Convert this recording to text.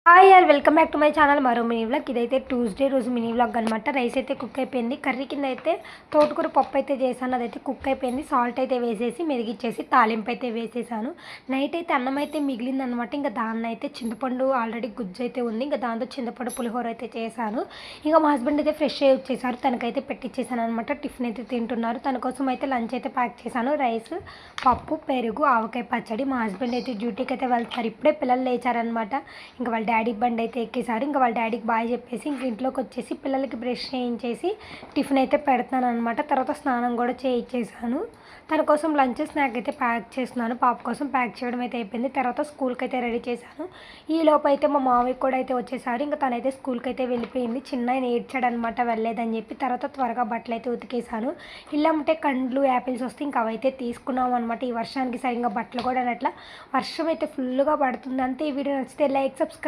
Hi యార్ welcome back to my channel మరో mini vlog. ఇదైతే ట్యూస్డే రోజు మినీ వ్లాగ్ అనమాట. రైస్ అయితే కుక్ అయిపోయింది. కర్రీ కింద అయితే తోటకూర పప్పు అయితే చేశాను. అదైతే కుక్ అయిపోయింది. సాల్ట్ అయితే వేసేసి మెరిగిచ్చేసి తాలింపు అయితే వేసేసాను. నైట్ అయితే అన్నం అయితే మిగిలిందనమాట. ఇంకా దాన్ని అయితే చింతపండు ఆల్రెడీ గుజ్జు అయితే ఉంది. ఇంకా దాంతో చింతపండు పులిహోర అయితే చేశాను. ఇంకా మా హస్బెండ్ అయితే ఫ్రెష్ అయ్యి వచ్చేసారు. తనకైతే పెట్టించేసాను అనమాట. టిఫిన్ అయితే తింటున్నారు. తన కోసం అయితే లంచ్ అయితే ప్యాక్ చేశాను. రైస్, పప్పు, పెరుగు, ఆవకాయ పచ్చడి. మా హస్బెండ్ అయితే డ్యూటీకి అయితే వెళ్తారు. ఇప్పుడే పిల్లలు లేచారనమాట. ఇంకా వాళ్ళ డాడీ బండి అయితే ఎక్కేసారు. ఇంకా వాళ్ళ డాడీకి బాయ్ చెప్పేసి ఇంక ఇంట్లోకి వచ్చేసి పిల్లలకి బ్రష్ చేయించేసి టిఫిన్ అయితే పెడతాను అనమాట. తర్వాత స్నానం కూడా చేయించేసాను. తన కోసం లంచ్ స్నాక్ అయితే ప్యాక్ చేస్తున్నాను. పాప కోసం ప్యాక్ చేయడం అయితే అయిపోయింది. తర్వాత స్కూల్కి అయితే రెడీ చేశాను. ఈ లోపు అయితే మా మామయ్య కూడా అయితే వచ్చేసారు. ఇంకా తనైతే స్కూల్కి అయితే వెళ్ళిపోయింది. చిన్న ఆయన ఏడ్చాడు అనమాట వెళ్ళలేదని చెప్పి. తర్వాత త్వరగా బట్టలు అయితే ఉతికేసాను. ఇల్లంటే కండ్లు యాపిల్స్ వస్తే ఇంకా అవైతే తీసుకున్నాం అనమాట. ఈ వర్షానికి సరిగ్గా బట్టలు కూడా అట్లా వర్షం అయితే ఫుల్గా పడుతుంది. అంతే. ఈ వీడియో నచ్చితే లైక్, సబ్స్క్రైబ్.